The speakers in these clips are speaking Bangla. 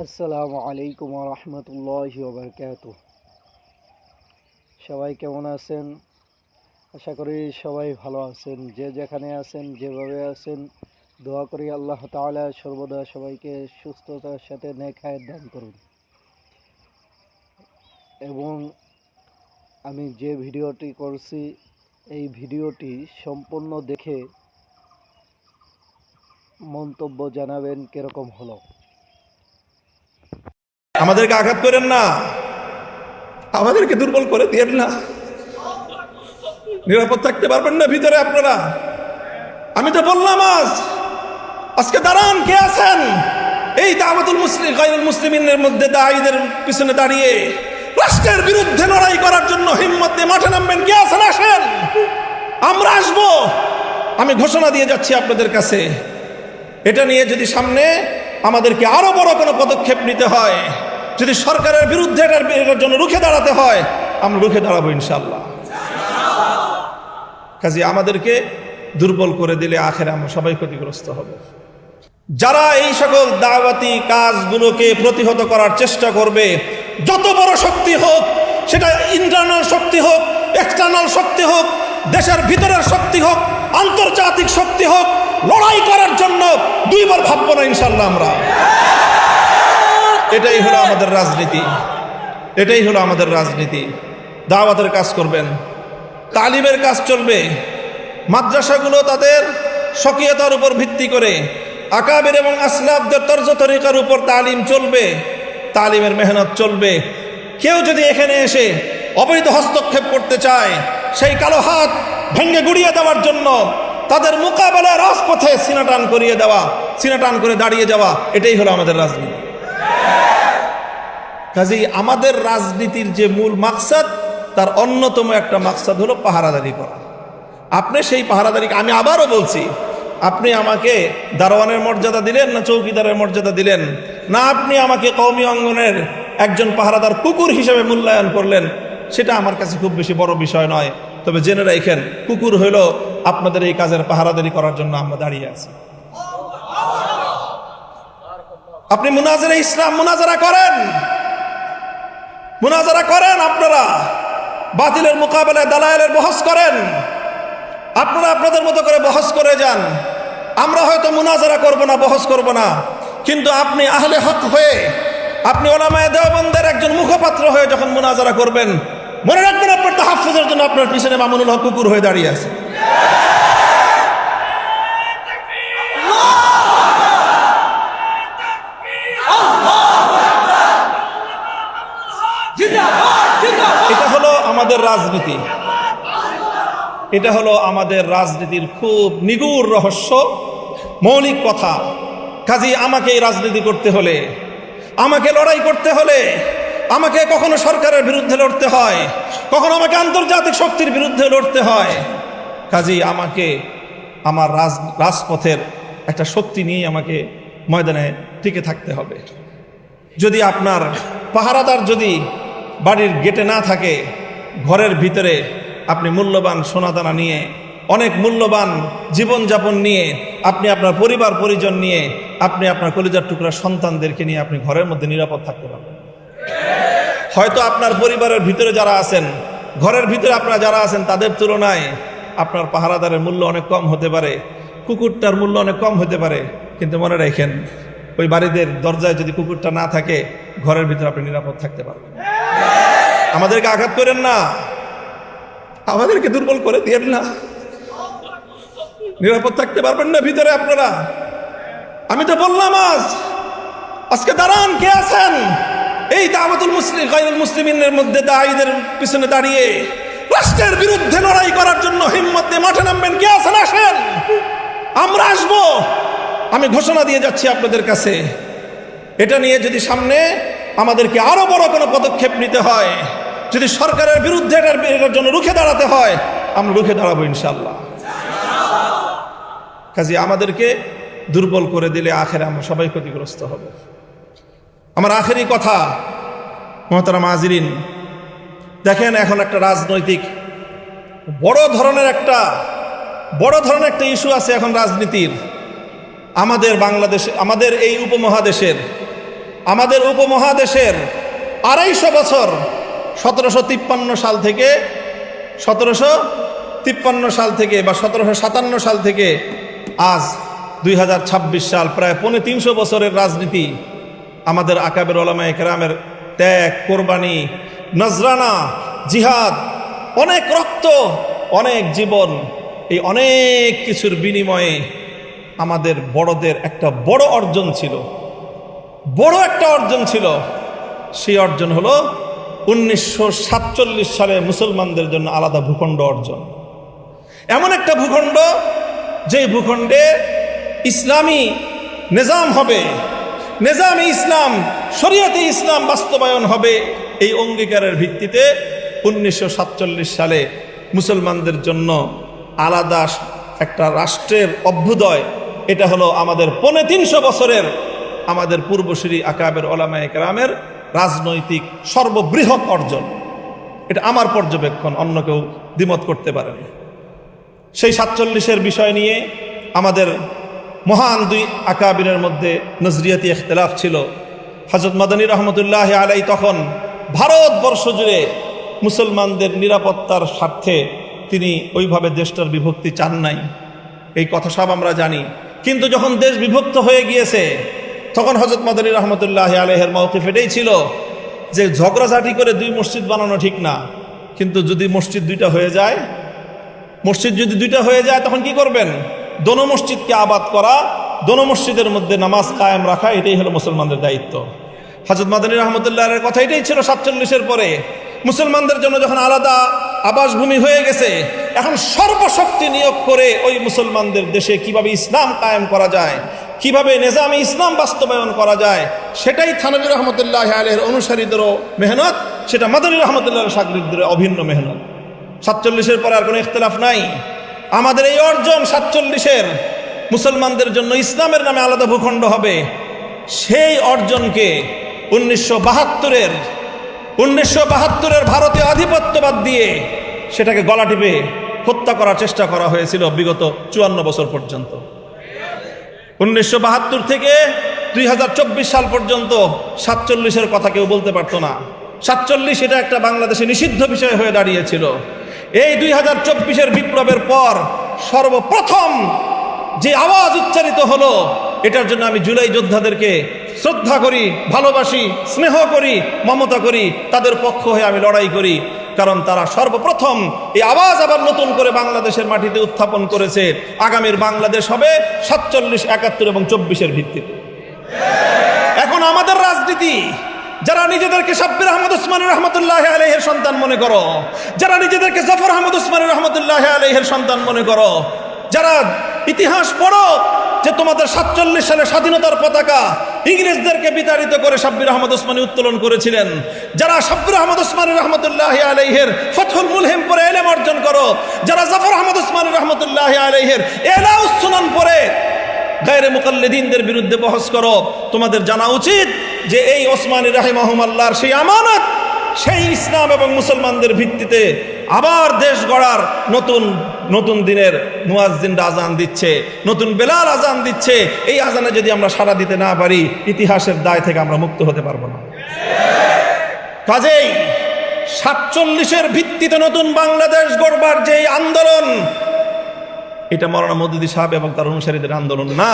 আসসালামু আলাইকুম ওয়া রাহমাতুল্লাহি ওয়া বারাকাতুহু। সবাই কেমন আছেন? আশা করি সবাই ভালো আছেন। যে যেখানে আছেন, যেভাবে আছেন, দোয়া করি আল্লাহ তাআলা সর্বদা সবাইকে সুস্থতার সাথে নেক হায়াত দান করুন। এবং আমি যে ভিডিওটি করছি, এই ভিডিওটি সম্পূর্ণ দেখে মন্তব্য জানাবেন কিরকম হলো। আমাদেরকে আঘাত করেন না, আমাদেরকে দুর্বল করে দিয়েন না। নিরাপদ থাকতে পারবেন না ভিতরে আপনারা? আমি তো বললাম আজকে দাঁড়ান, কে আছেন এই দাওয়াতুল মুসলিম গায়রুল মুসলিমিনের মধ্যে দায়ীদের পিছনে দাঁড়িয়ে রাষ্ট্রের বিরুদ্ধে লড়াই করার জন্য হিম্মত দিয়ে মাঠে নামবেন? কে আছেন? আসেন, আমরা আসবো। আমি ঘোষণা দিয়ে যাচ্ছি আপনাদের কাছে, এটা নিয়ে যদি সামনে আমাদেরকে আরো বড় কোনো পদক্ষেপ নিতে হয়, যদি সরকারের বিরুদ্ধে এটার জন্য রুখে দাঁড়াতে হয়, আমরা রুখে দাঁড়াবো ইনশাআল্লাহ। কাজে আমাদেরকে দুর্বল করে দিলে আখেরে আমরা সবাই ক্ষতিগ্রস্ত হব। যারা এই সকল দাওয়াতি কাজগুলোকে প্রতিহত করার চেষ্টা করবে, যত বড় শক্তি হোক, সেটা ইন্টারনাল শক্তি হোক, এক্সটার্নাল শক্তি হোক, দেশের ভিতরের শক্তি হোক, আন্তর্জাতিক শক্তি হোক, লড়াই করার জন্য দুইবার ভাববো না ইনশাআল্লাহ আমরা। এটাই হলো আমাদের রাজনীতি, এটাই হলো আমাদের রাজনীতি। দাওয়াতের কাজ করবেন, তালিমের কাজ চলবে, মাদ্রাসাগুলো তাদের স্বকীয়তার উপর ভিত্তি করে আকাবির এবং আসলাফদের তর্জ তরিকার উপর তালিম চলবে, তালিমের মেহনত চলবে। কেউ যদি এখানে এসে অবৈধ হস্তক্ষেপ করতে চায়, সেই কালো হাত ভেঙে গুড়িয়ে দেওয়ার জন্য তাদের মোকাবেলায় রাজপথে সিনাটান করিয়ে দেওয়া, সিনাটান করে দাঁড়িয়ে যাওয়া, এটাই হলো আমাদের রাজনীতি। কাজেই আমাদের রাজনীতির যে মূল মাকসাদ, তার অন্যতম একটা মাকসাদ হলো পাহারাদারি করা। আপনি সেই পাহারাদারি, আমি আবারও বলছি, আপনি আমাকে দারোয়ানের মর্যাদা দিলেন না চৌকিদারের মর্যাদা দিলেন, না আপনি আমাকে কওমি অঙ্গনের একজন পাহারাদার কুকুর হিসেবে মূল্যায়ন করলেন, সেটা আমার কাছে খুব বেশি বড় বিষয় নয়। তবে জেনে রাখেন, কুকুর হইল আপনাদের এই কাজের পাহারাদারি করার জন্য আমরা দাঁড়িয়ে আছি। আপনি মুনাজারা ইসলাম মুনাজারা করেন, মুনাজারা করেন, আপনারা বাতিলের মোকাবেলায় দালায়েলের বহস করেন, আপনারা আপনাদের মতো করে বহস করে যান। আমরা হয়তো মুনাজারা করব না, বহস করব না, কিন্তু আপনি আহলে হক হয়ে, আপনি উলামায়ে দেওবন্দের একজন মুখপাত্র হয়ে যখন মুনাজারা করবেন, মনে রাখবেন আপনার তাহাফুজের জন্য আপনার পিছনে মামুনুল হক কুকুর হয়ে দাঁড়িয়ে আছে। এটা হলো আমাদের রাজনীতি, এটা হলো আমাদের রাজনীতির খুব নিগুড় রহস্য, মৌলিক কথা। কাজী আমাকে এই রাজনীতি করতে হলে, আমাকে লড়াই করতে হলে, আমাকে কখনো সরকারের বিরুদ্ধে লড়তে হয়, কখনো আমাকে আন্তর্জাতিক শক্তির বিরুদ্ধে লড়তে হয়। কাজী আমাকে আমার রাজপথের একটা শক্তি নিয়ে আমাকে ময়দানে টিকে থাকতে হবে। যদি আপনার পাহারাদার যদি বাড়ির গেটে না থাকে, ঘরের ভিতরে আপনি মূল্যবান সোনাদানা নিয়ে, অনেক মূল্যবান জীবনযাপন নিয়ে, আপনি আপনার পরিবার পরিজন নিয়ে, আপনি আপনার কলিজার টুকরা সন্তানদেরকে নিয়ে আপনি ঘরের মধ্যে নিরাপদ থাকতে পারবেন। হয়তো আপনার পরিবারের ভিতরে যারা আছেন, ঘরের ভিতরে আপনারা যারা আছেন, তাদের তুলনায় আপনার পাহারাদারের মূল্য অনেক কম হতে পারে, কুকুরটার মূল্য অনেক কম হতে পারে, কিন্তু মনে রাখেন, ওই বাড়িদের দরজায় যদি কুকুরটা না থাকে, ঘরের ভিতরে আপনি নিরাপদ থাকতে পারবেন। আমাদেরকে আঘাত করেন না, আমাদেরকে দুর্বল করে দিয়েন না। নিরাপদ থাকতে পারবেন না ভিতরে আপনারা? আমি তো বললাম আজকে দাঁড়ান, কে আছেন এই দাওয়াতুল মুসলিম গায়রুল মুসলিমিনের মধ্যে দায়ীদের পিছনে দাঁড়িয়ে রাষ্ট্রের বিরুদ্ধে লড়াই করার জন্য হিম্মত দিয়ে মাঠে নামবেন? কে আছেন? আসেন, আমরা আসবো। আমি ঘোষণা দিয়ে যাচ্ছি আপনাদের কাছে, এটা নিয়ে যদি সামনে আমাদেরকে আরো বড় কোনো পদক্ষেপ নিতে হয়, যদি সরকারের বিরুদ্ধে এটার জন্য রুখে দাঁড়াতে হয়, আমরা রুখে দাঁড়াবো ইনশাআল্লাহ। কাজে আমাদেরকে দুর্বল করে দিলে আখেরে আমরা সবাই ক্ষতিগ্রস্ত হব। আমার আখেরি কথা, মুহতারাম হাজিরিন, দেখেন এখন একটা রাজনৈতিক বড় ধরনের একটা ইস্যু আছে এখন রাজনীতির। আমাদের বাংলাদেশে, আমাদের এই উপমহাদেশের আমাদের উপমহাদেশের 250 বছর 1753 সাল থেকে 1753 সাল থেকে বা 1757 সাল থেকে আজ 2026 সাল, প্রায় 350 বছরের রাজনীতি, আমাদের আকাবের ওলামায়ে কেরামের ত্যাগ, কোরবানি, নজরানা, জিহাদ, অনেক রক্ত, অনেক জীবন, এই অনেক কিছুর বিনিময়ে আমাদের বড়দের একটা বড় অর্জন ছিল, বড় একটা অর্জন ছিল। সেই অর্জন হলো 1947 সালে মুসলমানদের জন্য আলাদা ভূখণ্ড অর্জন। এমন একটা ভূখণ্ড, যে ভূখণ্ডে ইসলামী নিজাম হবে, নিজামে ইসলাম, শরীয়তে ইসলাম বাস্তবায়ন হবে। এই অঙ্গীকারের ভিত্তিতে 1947 সালে মুসলমানদের জন্য আলাদা একটা রাষ্ট্রের অভ্যুদয়। এটা হলো আমাদের 350 বছরের আমাদের পূর্বসূরি আকাবের ওলামায়ে কেরামের রাজনৈতিক সর্ববৃহৎ অর্জন। এটা আমার পর্যবেক্ষণ, অন্য কেউ দ্বিমত করতে পারেন। সেই 47-এর বিষয় নিয়ে আমাদের মহান দুই আকাবিরের মধ্যে নজরিয়াতি ইখতিলাফ ছিল। হযরত মাদানী রহমতুল্লাহ আলাই তখন ভারতবর্ষ জুড়ে মুসলমানদের নিরাপত্তার স্বার্থে তিনি ওইভাবে দেশটার বিভক্তি চান নাই, এই কথা সব আমরা জানি। কিন্তু যখন দেশ বিভক্ত হয়ে গিয়েছে, তখন হযরত মাদানী রহমতুল্লাহ আলাইহির মাওকিফ এটাই ছিল যে ঝগড়াঝাটি করে 2 মসজিদ বানানো ঠিক না, কিন্তু যদি মসজিদ 2টা হয়ে যায়, মসজিদ যদি 2টা হয়ে যায়, তখন কি করবেন? দোনো মসজিদকে আবাদ করা, দোনো মসজিদের মধ্যে নামাজ কায়েম রাখা, এটাই হলো মুসলমানদের দায়িত্ব। হযরত মাদানী রহমতুল্লাহের কথা এটাই ছিল। 47-এর পরে মুসলমানদের জন্য যখন আলাদা আবাসভূমি হয়ে গেছে, এখন সর্বশক্তি নিয়োগ করে ওই মুসলমানদের দেশে কিভাবে ইসলাম কায়েম করা যায়, কিভাবে নিজামে ইসলাম বাস্তবায়ন করা যায়, সেটাই থানভী রহমতুল্লাহ আলাইহির অনুসারীদেরও মেহনত, সেটা মাদানী রহমতুল্লাহর শাগরিদদের অভিন্ন মেহনত। 47-এর পরে আর কোনো ইখতিলাফ নাই। আমাদের এই অর্জন 47-এর, মুসলমানদের জন্য ইসলামের নামে আলাদা ভূখণ্ড হবে, সেই অর্জনকে 1972-এর ভারতীয় আধিপত্যবাদ দিয়ে সেটাকে গলা টিপে হত্যা করার চেষ্টা করা হয়েছিল বিগত 54 বছর পর্যন্ত। 1972 থেকে 2024 সাল পর্যন্ত 47-এর কথা কেউ বলতে পারতো না। 47 এটা একটা বাংলাদেশে নিষিদ্ধ বিষয় হয়ে দাঁড়িয়েছিল। এই 2024-এর বিপ্লবের পর সর্বপ্রথম যে আওয়াজ উচ্চারিত হলো, এটার জন্য আমি জুলাই যোদ্ধাদেরকে শ্রদ্ধা করি, ভালোবাসি, স্নেহ করি, মমতা করি, তাদের পক্ষ হয়ে আমি লড়াই করি। কারণ তারা সর্বপ্রথম এই আওয়াজ আবার নতুন করে বাংলাদেশের মাটিতে উত্থাপন করেছে। আগামীর বাংলাদেশ হবে 47, 71 এবং 24-এর ভিত্তিতে। এখন আমাদের রাজনীতি, যারা নিজেদেরকে শাব্বির আহমদ উসমানী রহমতুল্লাহ আলাইহির সন্তান মনে করো, যারা নিজেদেরকে জাফর আহমদ উসমানী রহমতুল্লাহ আলাইহির সন্তান মনে করো, যারা ইতিহাস পড়ো যে তোমাদের 47 সালে স্বাধীনতার পতাকা ইংরেজদেরকে বিতাড়িত করে শাব্বির আহমদ উসমানী উত্তোলন করেছিলেন, যারা শাব্বির আহমদ উসমানী রহমতুল্লাহ আলাইহির ফাতহুল মুলহিম পড়ে ইলম অর্জন করো, যারা জাফর আহমদ উসমানী রহমতুল্লাহ আলাইহির ইলাউস সুনান পড়ে গায়রে মুকাল্লিদিনদের বিরুদ্ধে বহস করো, তোমাদের জানা উচিত যে এই ওসমানী রাহিমাহুমাল্লাহর সেই আমানত, সেই ইসলাম এবং মুসলমানদের ভিত্তিতে আবার দেশ গড়ার নতুন দিনের মুয়াজ্জিনরা আজান দিচ্ছে, নতুন বেলাল আজান দিচ্ছে। এই আজানে যদি আমরা সাড়া দিতে না পারি, ইতিহাসের দায় থেকে আমরা মুক্ত হতে পারবো না। কাজেই 47-এর ভিত্তিতে নতুন বাংলাদেশ গড়বার যে আন্দোলন, এটা মাওলানা মওদুদী সাহেব এবং তার অনুসারীদের আন্দোলন না।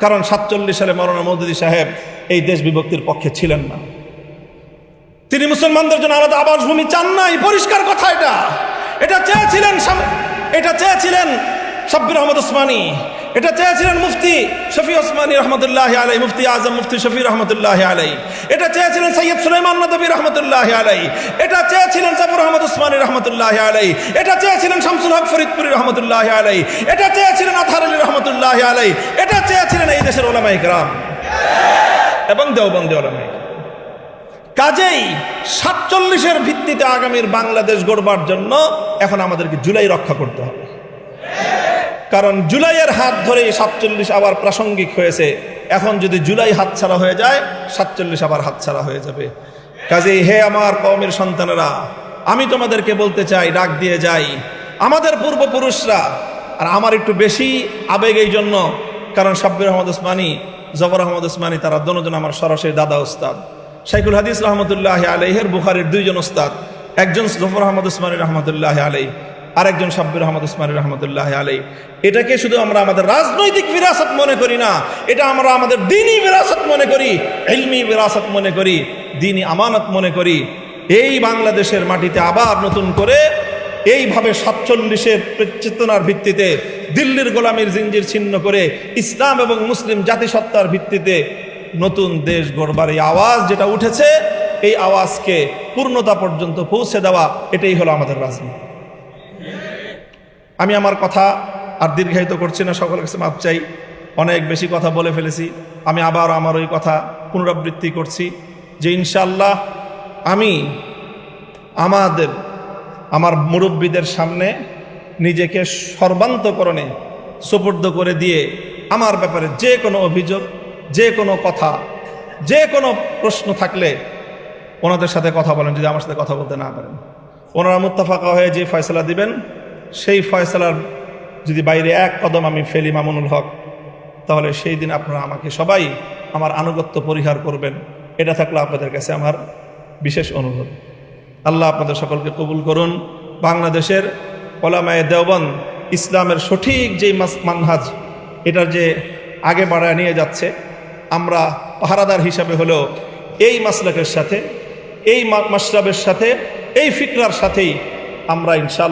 কারণ 47 সালে মাওলানা মওদুদী সাহেব এই দেশ বিভক্তির পক্ষে ছিলেন না। তিনি মুসলমানদের জন্য আলাদা আবাসভূমি চান নাই, পরিষ্কার কথা। এটা চেয়েছিলেন শাব্বির আহমদ উসমানী, এটা চেয়েছিলেন মুফতি শফি ওসমানী রহমতুল্লাহ আলাই, মুফতি আজম মুফতি শফি রহমতুল্লাহ আলাই, এটা চেয়েছিলেন সৈয়দ সুলাইমান নদভী রহমতুল্লাহ আলাই, এটা চেয়েছিলেন জাফর আহমদ উসমানী রহমতুল্লাহ আলাই, এটা চেয়েছিলেন শামসুল হক ফরিদপুরি রহমতুল্লাহ আলাই, এটা চেয়েছিলেন আতহার আলী রহমতুল্লাহ আলাই, এটা চেয়েছিলেন এই দেশের ওলামায়ে কেরাম এবং দেওবন্দি ওলামায়ে কেরাম। কাজেই 47-এর ভিত্তিতে আগামীর বাংলাদেশ গড়বার জন্য এখন আমাদেরকে জুলাই রক্ষা করতে হবে। কারণ জুলাইয়ের হাত ধরে 47 আবার প্রাসঙ্গিক হয়েছে। এখন যদি জুলাই হাতছাড়া হয়ে যায়, 47 আবার হাতছাড়া হয়ে যাবে। কাজেই হে আমার কওমের সন্তানেরা, আমি তোমাদেরকে বলতে চাই, ডাক দিয়ে যাই, আমাদের পূর্বপুরুষরা, আর আমার একটু বেশি আবেগ এই জন্য, কারণ শাব্বির আহমদ উসমানী, জফর আহমদ উসমানী, তারা দুজন আমার সরাসরি দাদা উস্তাদ। শাইখুল হাদিস রহমতুল্লাহ আলাইহের বুখারীর দুইজন উস্তাদ, একজন জফর আহমদ উসমানী রহমতুল্লাহ আলাই, আরেকজন সাব্বির আহমদ উসমানী রহমতুল্লাহ আলাই। এটাকে শুধু আমরা আমাদের রাজনৈতিক বিরাসত মনে করি না, এটা আমরা আমাদের দ্বীনি বিরাসত মনে করি, ইলমি বিরাসত মনে করি, দ্বীনি আমানত মনে করি। এই বাংলাদেশের মাটিতে আবার নতুন করে এইভাবে 47-এর চেতনার ভিত্তিতে দিল্লির গোলামীর জিঞ্জির ছিন্ন করে ইসলাম এবং মুসলিম জাতিসত্তার ভিত্তিতে নতুন দেশ গড়বার এই আওয়াজ যেটা উঠেছে, এই আওয়াজকে পূর্ণতা পর্যন্ত পৌঁছে দেওয়া, এটাই হলো আমাদের রাজনীতি। আমি আমার কথা আর দীর্ঘায়িত করছি না, সকলের কাছে মাপ চাই, অনেক বেশি কথা বলে ফেলেছি। আমি আবার আমার ওই কথা পুনরাবৃত্তি করছি যে ইনশাআল্লাহ আমি আমার মুরব্বীদের সামনে নিজেকে সর্বান্তকরণে সুপুর্দ করে দিয়ে আমার ব্যাপারে যে কোনো অভিযোগ, যে কোনো কথা, যে কোনো প্রশ্ন থাকলে ওনাদের সাথে কথা বলেন। যদি আমার সাথে কথা বলতে না পারেন, ওনারা মুত্তাফাকা হয়ে যে ফয়সালা দিবেন, সেই ফয়সালার যদি বাইরে এক কদম আমি ফেলি মামুনুল হক, তাহলে সেই দিন আপনারা আমাকে সবাই আমার আনুগত্য পরিহার করবেন। এটা থাকলে আপনাদের কাছে আমার বিশেষ অনুরোধ। আল্লাহ আপনাদের সকলকে কবুল করুন। বাংলাদেশের ওলামায়ে দেওবন্দ ইসলামের সঠিক যেই মানহাজ, এটার যে আগে বাড়ায় নিয়ে যাচ্ছে, আমরা পাহারাদার হিসাবে হলেও এই মাসলাকের সাথে, এই মাসরাবের সাথে, এই ফিকরার সাথেই আমরা ইনশাআল্লাহ